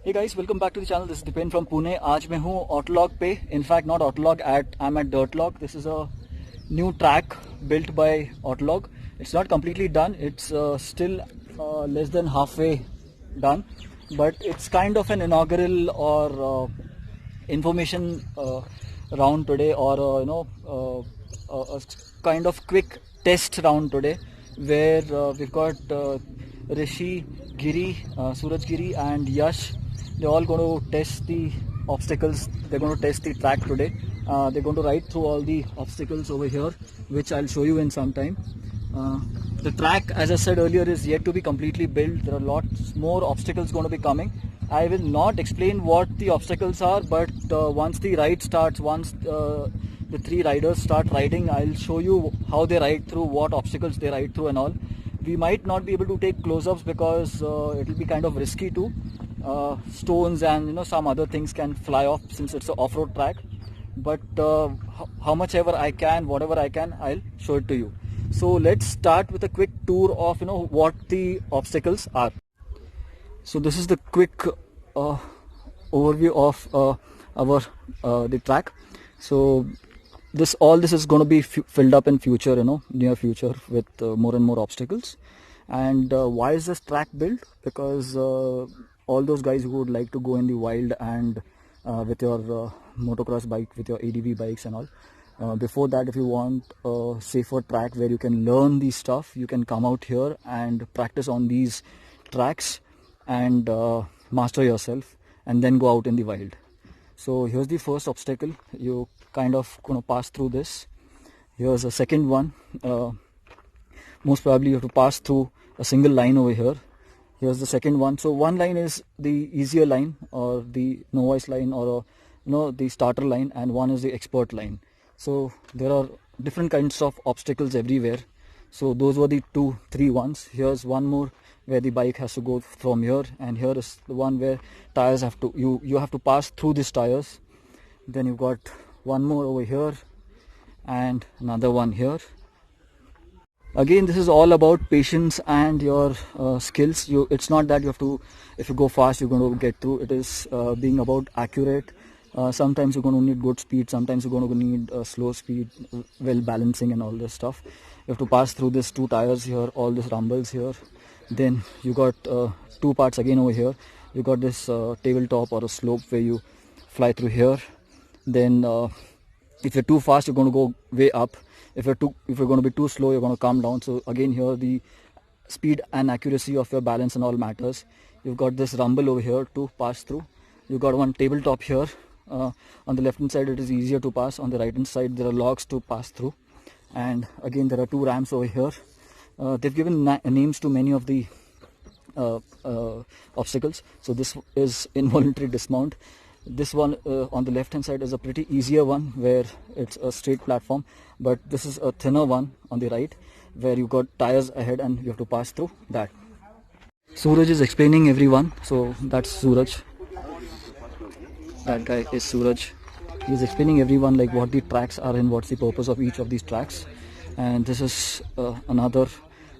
Hey guys, welcome back to the channel. This is Dipen from Pune. आज मैं हूँ Autolog पे. In fact, not Autolog. I'm at Dirtlog. This is a new track built by Autolog. It's not completely done. It's still less than halfway done, but it's kind of an inaugural or information round today, or a kind of quick test round today, where we've got Rishi, Giri, Suraj Giri and Yash. They're all going to test the obstacles. They're going to test the track today. They're going to ride through all the obstacles over here, which I'll show you in some time. The track, as I said earlier, is yet to be completely built. There are lots more obstacles going to be coming. I will not explain what the obstacles are, but once the ride starts, once the three riders start riding, I'll show you how they ride through, what obstacles they ride through and all. We might not be able to take close-ups because it will be kind of risky too. Stones and some other things can fly off since it's an off-road track, but how much ever I can, whatever I can, I'll show it to you. So let's start with a quick tour of what the obstacles are. So this is the quick overview of the track. So all this is going to be filled up in future, near future, with more and more obstacles. And why is this track built? Because all those guys who would like to go in the wild and with your motocross bike, with your ADV bikes and all, before that, if you want a safer track where you can learn these stuff, you can come out here and practice on these tracks and master yourself, and then go out in the wild. So here's the first obstacle. You kind of gonna pass through this. Here's a second one. Most probably you have to pass through a single line over here. Here's the second one. So one line is the easier line, or the novice line, or the starter line, and one is the expert line. So there are different kinds of obstacles everywhere. So those were the 2-3 ones. Here's one more where the bike has to go from here, and here is the one where tires have to you have to pass through these tires. Then you've got one more over here and another one here. Again, this is all about patience and your skills. It's not that you have to, if you go fast, you're going to get through. It is being about accurate. Sometimes you're going to need good speed. Sometimes you're going to need slow speed, well balancing and all this stuff. You have to pass through these 2 tires here, all these rumbles here. Then you got 2 parts again over here. You got this tabletop or a slope where you fly through here. Then if you're too fast, you're going to go way up. If you're going to be too slow, you're going to come down. So again, here the speed and accuracy of your balance and all matters. You've got this rumble over here to pass through. You've got one tabletop here. On the left hand side, it is easier to pass. On the right hand side, there are logs to pass through. And again, there are 2 ramps over here. They've given names to many of the obstacles. So this is involuntary dismount. This one on the left hand side is a pretty easier one, where it's a straight platform, but this is a thinner one on the right, where you got tires ahead and you have to pass through that. Suraj is explaining everyone. So that's Suraj. That guy is Suraj. He's explaining everyone like what the tracks are and what's the purpose of each of these tracks. And this is another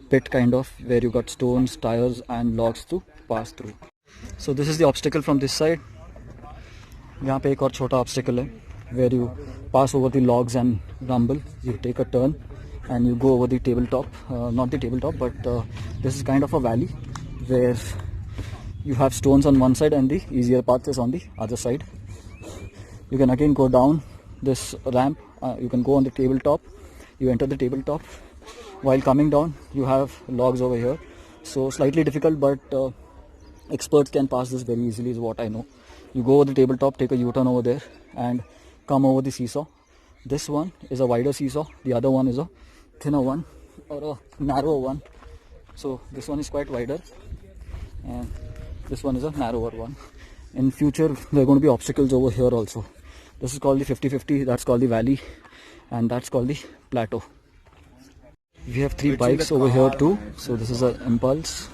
pit kind of, where you got stones, tires and logs to pass through. So this is the obstacle from this side. यहाँ पे एक और छोटा obstacle है, where you pass over the logs and rumble. You take a turn and you go over the tabletop. Not the tabletop, but this is kind of a valley where you have stones on one side and the easier path is on the other side. You can again go down this ramp. You can go on the tabletop. You enter the tabletop. While coming down, you have logs over here. So slightly difficult, but experts can pass this very easily, is what I know. You go over the tabletop, take a U-turn over there and come over the seesaw. This one is a wider seesaw. The other one is a thinner one, or a narrower one. So this one is quite wider and this one is a narrower one. In future, there are going to be obstacles over here also. This is called the 50-50, that's called the valley, and that's called the plateau. We have 3 bikes over here too. So this is an Impulse.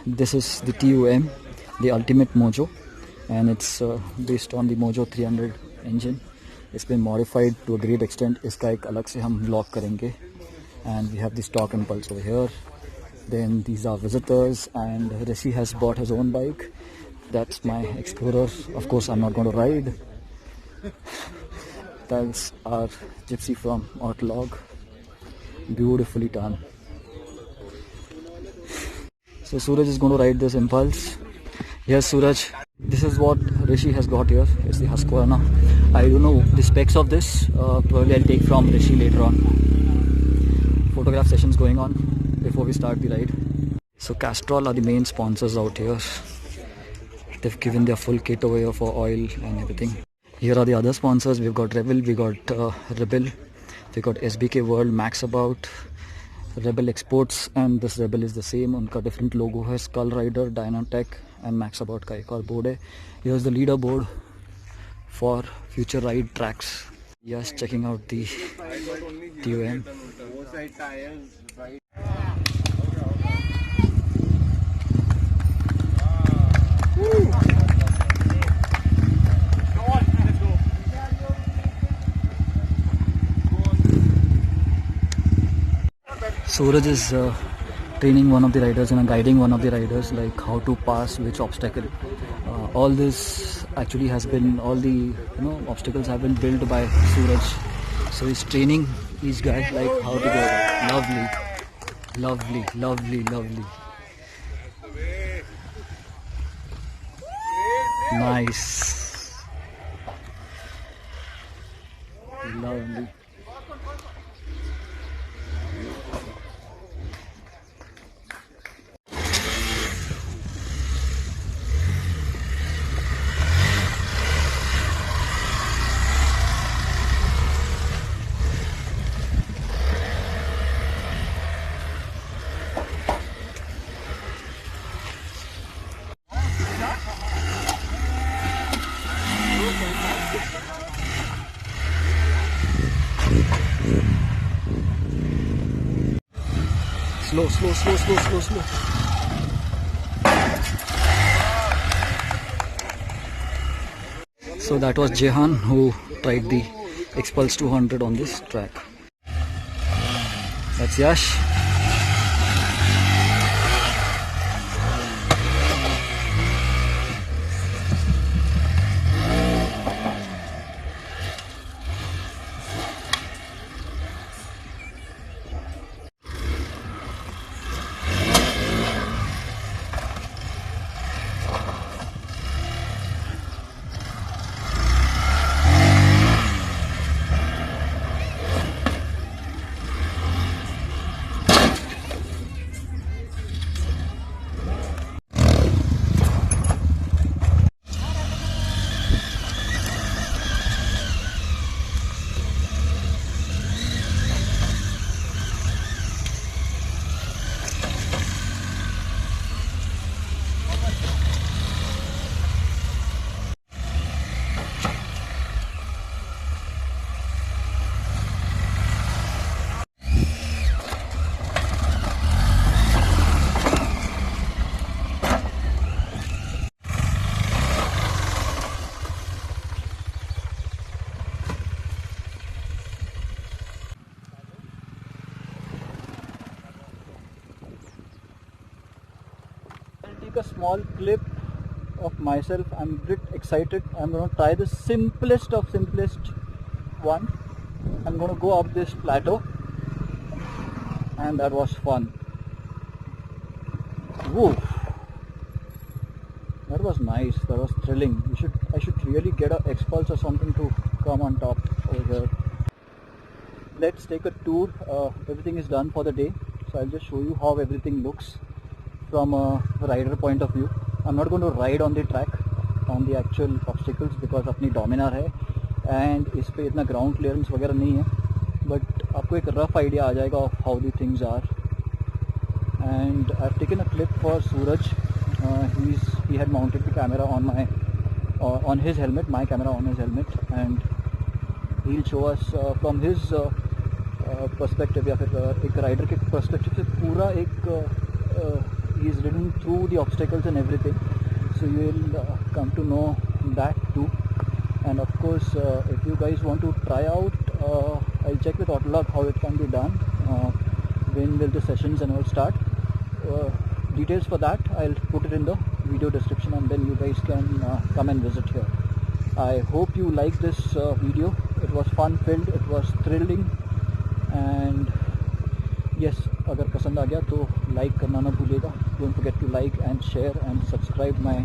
This is the TUM, the Ultimate Mojo, and it's based on the Mojo 300 engine. It's been modified to a great extent. इसका एक अलग से हम vlog करेंगे. And we have the stock Impulse over here. Then these are visitors, and Rishi has bought his own bike. That's my Explorer. Of course, I'm not going to ride. That's our Gypsy from Ortlog. Beautifully done. So Suraj is going to ride this Impulse. Yes, Suraj. This is what Rishi has got here. It's the Husqvarna. I don't know the specs of this. Probably I'll take from Rishi later on. Photograph sessions going on before we start the ride. So Castrol are the main sponsors out here. They've given their full kit over here for oil and everything. Here are the other sponsors. We've got Rebel, we got Rebel, we got SBK World, Max About, Rebel Exports, and this Rebel is the same. उनका different logo है. Skull Rider, Dynatech, and Max About का एक और board है. Here's the leaderboard for future ride tracks. Yes, checking out the TOM. Suraj is training one of the riders and guiding one of the riders like how to pass which obstacle. All this actually has been, all the obstacles have been built by Suraj. So he's training each guy like how to go. Lovely, lovely, lovely, lovely. Nice. Lovely. Slow, slow, slow, slow, slow, slow. So that was Jehan who tried the Xpulse 200 on this track. That's Yash. A small clip of myself. I'm a bit excited. I'm going to try the simplest of simplest one. I'm going to go up this plateau, and that was fun. Woo! That was nice. That was thrilling. I should really get an Xpulse or something to come on top over here. Let's take a tour. Everything is done for the day, so I'll just show you how everything looks from a rider point of view. I'm not going to ride on the track on the actual obstacles because अपनी Dominar है and इस पे इतना ground clearance वगैरह नहीं है, but आपको एक rough idea आ जाएगा of how the things are. And I've taken a clip for Suraj. He had mounted the camera on his helmet, my camera on his helmet, and he'll show us from his perspective या फिर एक rider के perspective से पूरा एक he's ridden through the obstacles and everything, so you will come to know that too. And of course, if you guys want to try out, I'll check with Ortlog how it can be done, when will the sessions and all start. Details for that I'll put it in the video description, and then you guys can come and visit here. I hope you like this video. It was fun filled, it was thrilling, and yes, अगर पसंद आ गया तो like करना ना भूलिएगा. Don't forget to like and share and subscribe my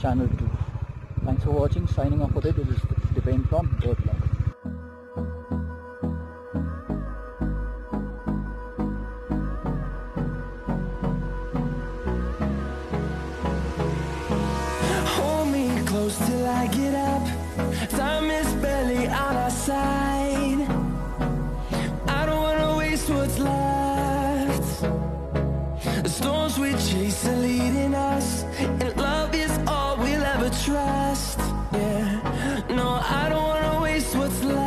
channel too. Thanks for watching. Signing off for it. This is Dipen from DirtLog. Till I get up, time is barely on our side. I don't wanna waste what's left. The storms we chase are leading us.